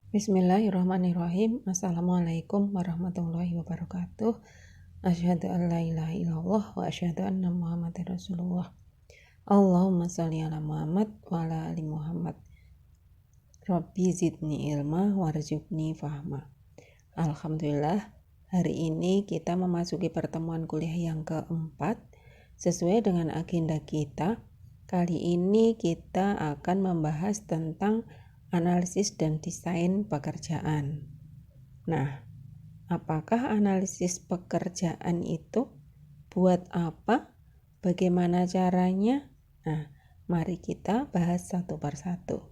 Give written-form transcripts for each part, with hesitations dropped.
Bismillahirrahmanirrahim. Assalamualaikum warahmatullahi wabarakatuh. Asyhadu an la ilaha illallah wa asyhadu anna Muhammadar Rasulullah. Allahumma sholli ala Muhammad wa ala ali Muhammad. Rabbi zidni ilma warzuqni fahma. Alhamdulillah, hari ini kita memasuki pertemuan kuliah yang keempat. Sesuai dengan agenda kita, kali ini kita akan membahas tentang analisis dan desain pekerjaan. Nah, apakah analisis pekerjaan itu? Buat apa? Bagaimana caranya? Nah, mari kita bahas satu persatu.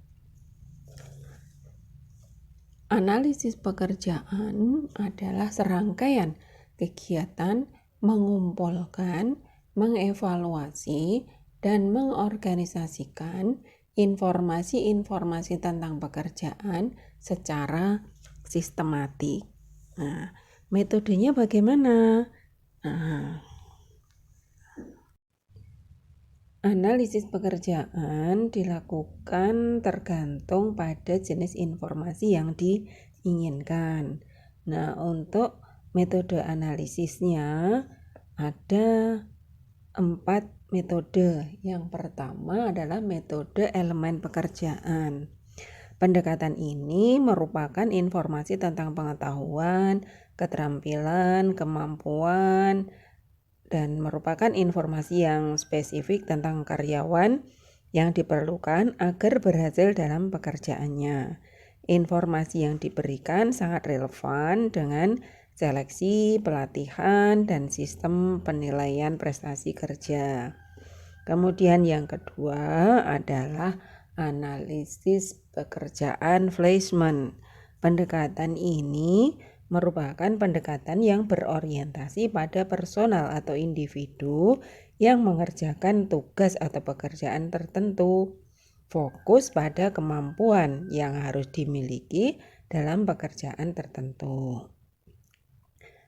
Analisis pekerjaan adalah serangkaian kegiatan mengumpulkan, mengevaluasi, dan mengorganisasikan informasi-informasi tentang pekerjaan secara sistematik. Nah, metodenya bagaimana? Analisis pekerjaan dilakukan tergantung pada jenis informasi yang diinginkan. Nah, untuk metode analisisnya ada 4 metode. Yang pertama adalah metode elemen pekerjaan. Pendekatan ini merupakan informasi tentang pengetahuan, keterampilan, kemampuan, dan merupakan informasi yang spesifik tentang karyawan yang diperlukan agar berhasil dalam pekerjaannya. Informasi yang diberikan sangat relevan dengan seleksi, pelatihan, dan sistem penilaian prestasi kerja. Kemudian yang kedua adalah analisis pekerjaan placement. Pendekatan ini merupakan pendekatan yang berorientasi pada personal atau individu yang mengerjakan tugas atau pekerjaan tertentu. Fokus pada kemampuan yang harus dimiliki dalam pekerjaan tertentu.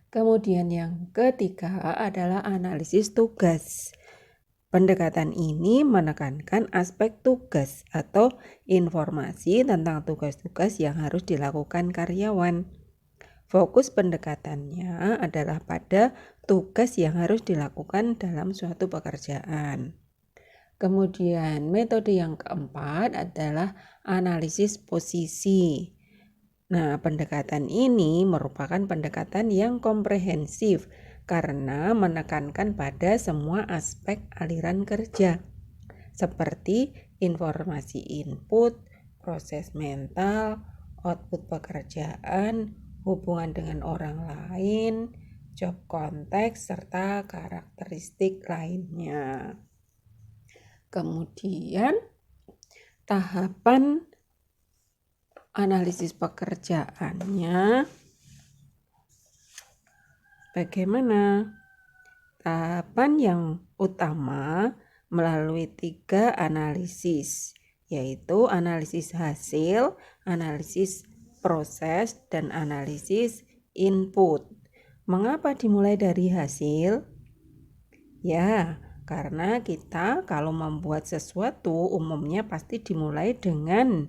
Kemudian yang ketiga adalah analisis tugas. Pendekatan ini menekankan aspek tugas atau informasi tentang tugas-tugas yang harus dilakukan karyawan. Fokus pendekatannya adalah pada tugas yang harus dilakukan dalam suatu pekerjaan. Kemudian metode yang keempat adalah analisis posisi. Nah, pendekatan ini merupakan pendekatan yang komprehensif karena menekankan pada semua aspek aliran kerja, seperti informasi input, proses mental, output pekerjaan, hubungan dengan orang lain, job konteks, serta karakteristik lainnya. Kemudian, tahapan analisis pekerjaannya bagaimana? Tahapan yang utama melalui 3 analisis, yaitu analisis hasil, analisis proses, dan analisis input. Mengapa dimulai dari hasil? Ya, karena kita kalau membuat sesuatu umumnya pasti dimulai dengan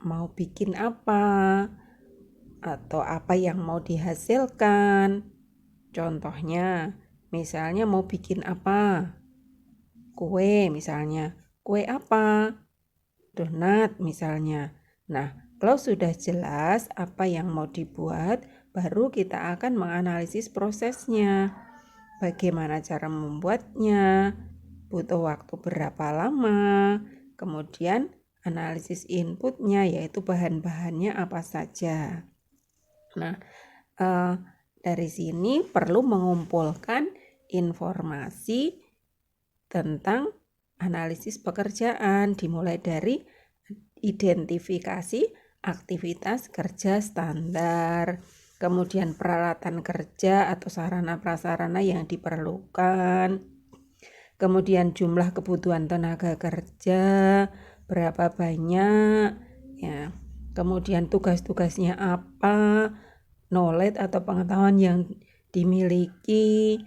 mau bikin apa atau apa yang mau dihasilkan. Contohnya, misalnya mau bikin apa? Kue misalnya. Kue apa? Donat misalnya. Nah, kalau sudah jelas apa yang mau dibuat, baru kita akan menganalisis prosesnya. Bagaimana cara membuatnya? Butuh waktu berapa lama? Kemudian analisis inputnya, yaitu bahan-bahannya apa saja. Nah, dari sini perlu mengumpulkan informasi tentang analisis pekerjaan, dimulai dari identifikasi aktivitas kerja standar, kemudian peralatan kerja atau sarana prasarana yang diperlukan, kemudian jumlah kebutuhan tenaga kerja berapa banyak, ya. Kemudian tugas-tugasnya apa, knowledge atau pengetahuan yang dimiliki,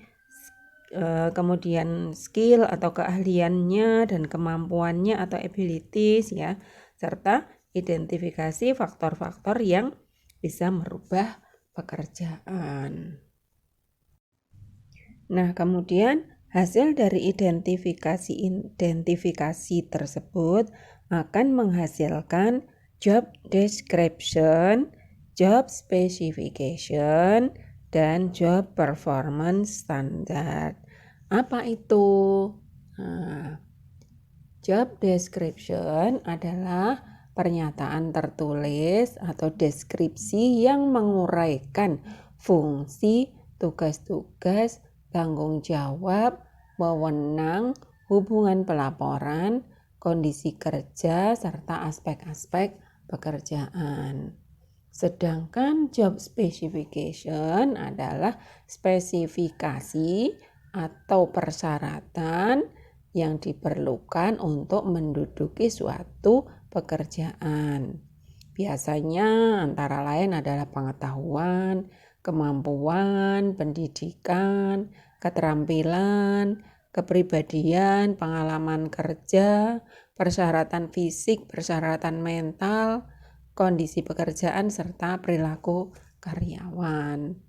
kemudian skill atau keahliannya dan kemampuannya atau abilities, ya, serta identifikasi faktor-faktor yang bisa merubah pekerjaan. Nah, kemudian hasil dari identifikasi tersebut akan menghasilkan job description, job specification, dan job performance standard. Apa itu? Nah, job description adalah pernyataan tertulis atau deskripsi yang menguraikan fungsi, tugas-tugas, tanggung jawab, wewenang, hubungan pelaporan, kondisi kerja, serta aspek-aspek pekerjaan. Sedangkan job specification adalah spesifikasi atau persyaratan yang diperlukan untuk menduduki suatu pekerjaan. Biasanya antara lain adalah pengetahuan, kemampuan, pendidikan, keterampilan, kepribadian, pengalaman kerja, persyaratan fisik, persyaratan mental, kondisi pekerjaan, serta perilaku karyawan.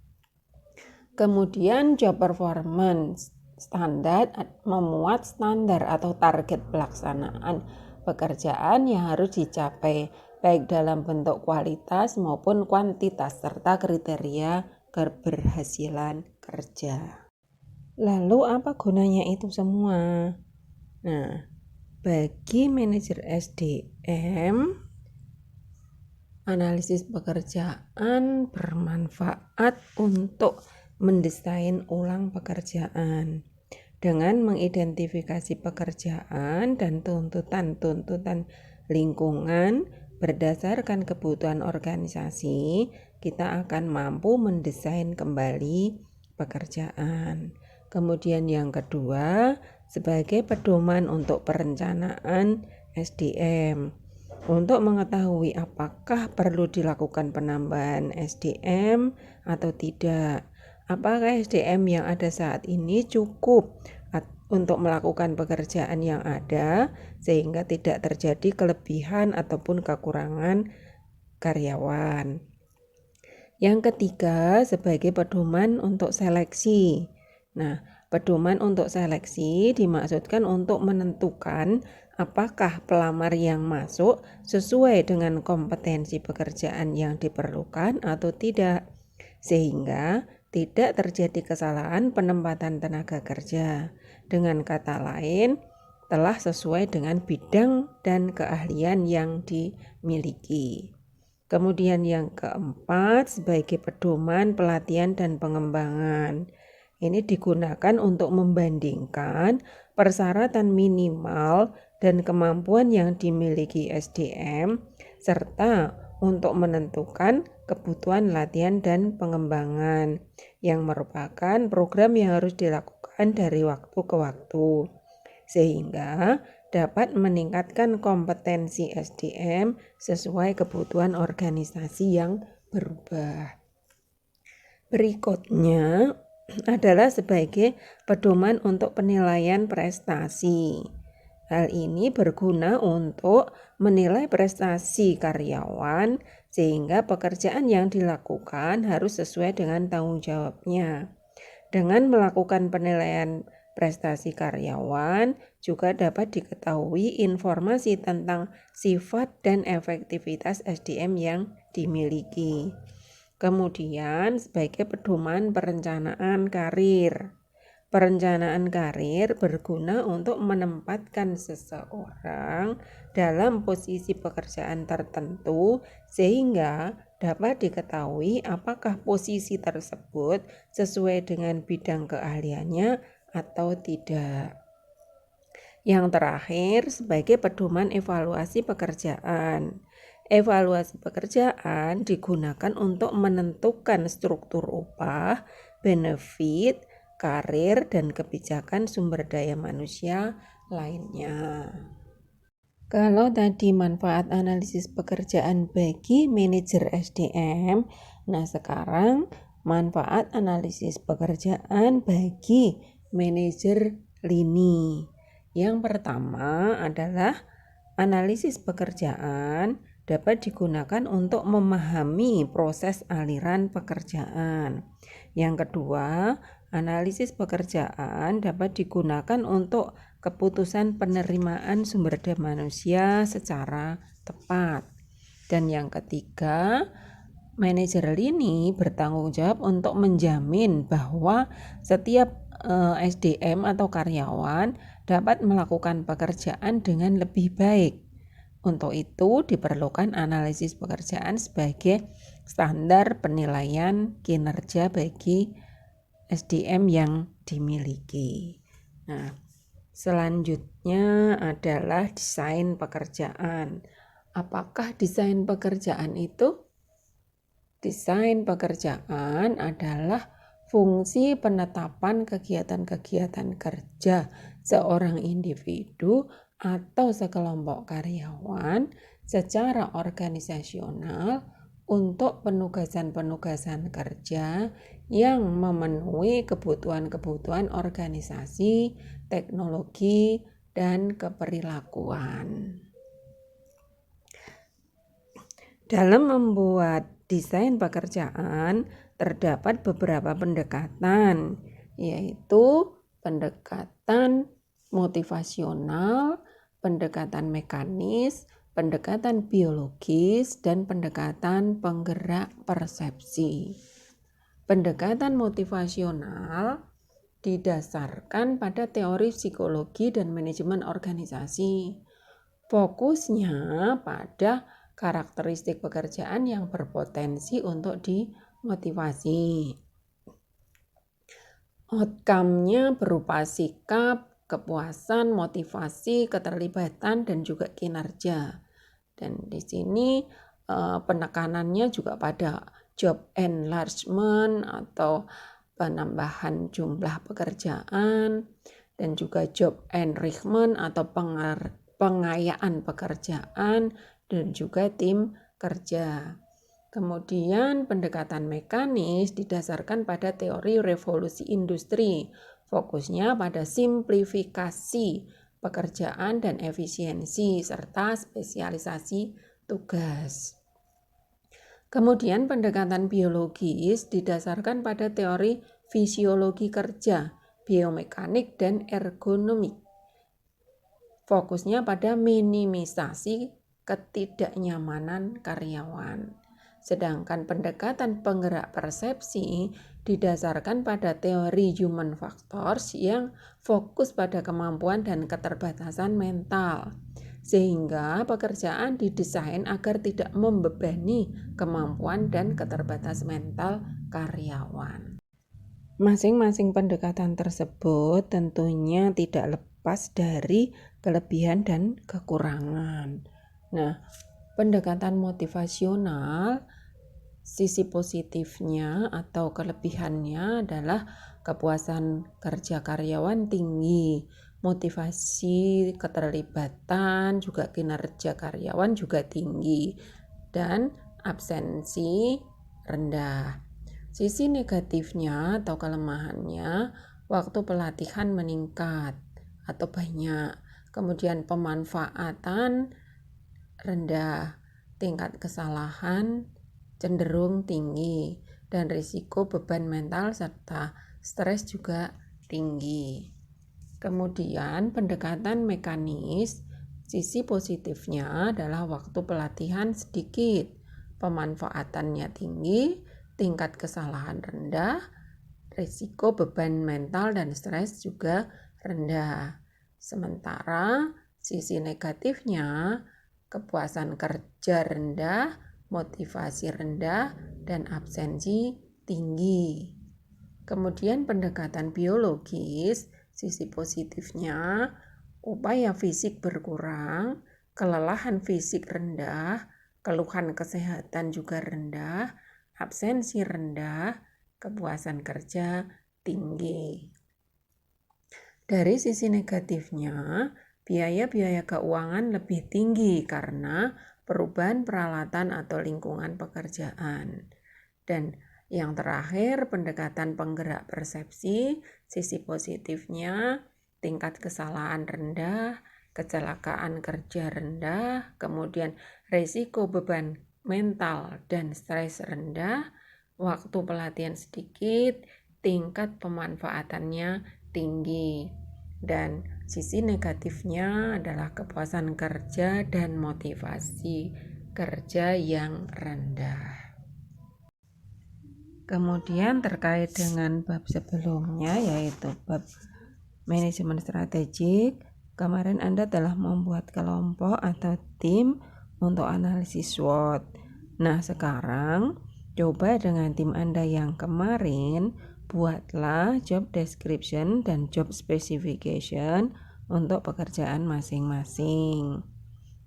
Kemudian job performance standar memuat standar atau target pelaksanaan pekerjaan yang harus dicapai baik dalam bentuk kualitas maupun kuantitas serta kriteria keberhasilan kerja. Lalu apa gunanya itu semua? Nah, bagi manajer SDM, analisis pekerjaan bermanfaat untuk mendesain ulang pekerjaan dengan mengidentifikasi pekerjaan dan tuntutan-tuntutan lingkungan berdasarkan kebutuhan organisasi. Kita akan mampu mendesain kembali pekerjaan. Kemudian yang kedua, sebagai pedoman untuk perencanaan SDM. Untuk mengetahui apakah perlu dilakukan penambahan SDM atau tidak. Apakah SDM yang ada saat ini cukup untuk melakukan pekerjaan yang ada sehingga tidak terjadi kelebihan ataupun kekurangan karyawan. Yang ketiga, sebagai pedoman untuk seleksi. Nah, pedoman untuk seleksi dimaksudkan untuk menentukan apakah pelamar yang masuk sesuai dengan kompetensi pekerjaan yang diperlukan atau tidak, sehingga tidak terjadi kesalahan penempatan tenaga kerja. Dengan kata lain, telah sesuai dengan bidang dan keahlian yang dimiliki. Kemudian yang keempat, sebagai pedoman pelatihan dan pengembangan. Ini digunakan untuk membandingkan persyaratan minimal dan kemampuan yang dimiliki SDM serta untuk menentukan kebutuhan latihan dan pengembangan yang merupakan program yang harus dilakukan dari waktu ke waktu sehingga dapat meningkatkan kompetensi SDM sesuai kebutuhan organisasi yang berubah. Berikutnya adalah sebagai pedoman untuk penilaian prestasi. Hal ini berguna untuk menilai prestasi karyawan sehingga pekerjaan yang dilakukan harus sesuai dengan tanggung jawabnya. Dengan melakukan penilaian prestasi karyawan juga dapat diketahui informasi tentang sifat dan efektivitas SDM yang dimiliki. Kemudian sebagai pedoman perencanaan karir. Perencanaan karir berguna untuk menempatkan seseorang dalam posisi pekerjaan tertentu sehingga dapat diketahui apakah posisi tersebut sesuai dengan bidang keahliannya atau tidak. Yang terakhir, sebagai pedoman evaluasi pekerjaan. Evaluasi pekerjaan digunakan untuk menentukan struktur upah, benefit, karir, dan kebijakan sumber daya manusia lainnya. Kalau tadi manfaat analisis pekerjaan bagi manajer SDM, nah sekarang manfaat analisis pekerjaan bagi manajer lini. Yang pertama adalah analisis pekerjaan dapat digunakan untuk memahami proses aliran pekerjaan. Yang kedua, analisis pekerjaan dapat digunakan untuk keputusan penerimaan sumber daya manusia secara tepat. Dan yang ketiga, manajer lini bertanggung jawab untuk menjamin bahwa setiap SDM atau karyawan dapat melakukan pekerjaan dengan lebih baik. Untuk itu diperlukan analisis pekerjaan sebagai standar penilaian kinerja bagi SDM yang dimiliki. Nah, selanjutnya adalah desain pekerjaan. Apakah desain pekerjaan itu? Desain pekerjaan adalah fungsi penetapan kegiatan-kegiatan kerja seorang individu atau sekelompok karyawan secara organisasional untuk penugasan-penugasan kerja yang memenuhi kebutuhan-kebutuhan organisasi, teknologi, dan keperilakuan. Dalam membuat desain pekerjaan terdapat beberapa pendekatan, yaitu pendekatan motivasional, pendekatan mekanis, pendekatan biologis, dan pendekatan penggerak persepsi. Pendekatan motivasional didasarkan pada teori psikologi dan manajemen organisasi. Fokusnya pada karakteristik pekerjaan yang berpotensi untuk dimotivasi. Outcome-nya berupa sikap, kepuasan, motivasi, keterlibatan, dan juga kinerja. Dan di sini penekanannya juga pada job enlargement atau penambahan jumlah pekerjaan, dan juga job enrichment atau pengayaan pekerjaan, dan juga tim kerja. Kemudian pendekatan mekanis didasarkan pada teori revolusi industri, fokusnya pada simplifikasi pekerjaan dan efisiensi serta spesialisasi tugas. Kemudian pendekatan biologis didasarkan pada teori fisiologi kerja, biomekanik, dan ergonomik. Fokusnya pada minimisasi ketidaknyamanan karyawan. Sedangkan pendekatan penggerak persepsi didasarkan pada teori human factors yang fokus pada kemampuan dan keterbatasan mental. Sehingga pekerjaan didesain agar tidak membebani kemampuan dan keterbatasan mental karyawan. Masing-masing pendekatan tersebut tentunya tidak lepas dari kelebihan dan kekurangan. Nah, pendekatan motivasional, sisi positifnya atau kelebihannya adalah kepuasan kerja karyawan tinggi, motivasi, keterlibatan, juga kinerja karyawan juga tinggi, dan absensi rendah. Sisi negatifnya atau kelemahannya, waktu pelatihan meningkat atau banyak, kemudian pemanfaatan rendah, tingkat kesalahan cenderung tinggi, dan risiko beban mental serta stres juga tinggi. Kemudian pendekatan mekanis, sisi positifnya adalah waktu pelatihan sedikit, pemanfaatannya tinggi, tingkat kesalahan rendah, risiko beban mental dan stres juga rendah. Sementara sisi negatifnya, kepuasan kerja rendah, motivasi rendah, dan absensi tinggi. Kemudian pendekatan biologis, sisi positifnya, upaya fisik berkurang, kelelahan fisik rendah, keluhan kesehatan juga rendah, absensi rendah, kepuasan kerja tinggi. Dari sisi negatifnya, biaya-biaya keuangan lebih tinggi karena perubahan peralatan atau lingkungan pekerjaan. Dan yang terakhir, pendekatan penggerak persepsi, sisi positifnya, tingkat kesalahan rendah, kecelakaan kerja rendah, kemudian resiko beban mental dan stres rendah, waktu pelatihan sedikit, tingkat pemanfaatannya tinggi. Dan sisi negatifnya adalah kepuasan kerja dan motivasi kerja yang rendah. Kemudian terkait dengan bab sebelumnya, yaitu bab manajemen strategik, kemarin Anda telah membuat kelompok atau tim untuk analisis SWOT. Nah, sekarang coba dengan tim Anda yang kemarin, buatlah job description dan job specification untuk pekerjaan masing-masing.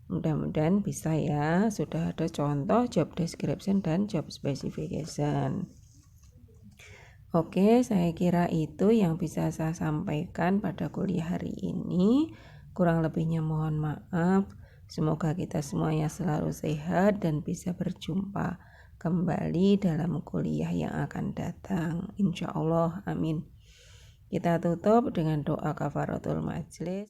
Mudah-mudahan bisa ya, sudah ada contoh job description dan job specification. Oke, saya kira itu yang bisa saya sampaikan pada kuliah hari ini. Kurang lebihnya mohon maaf. Semoga kita semuanya selalu sehat dan bisa berjumpa kembali dalam kuliah yang akan datang. Insya Allah, amin. Kita tutup dengan doa kafaratul majlis.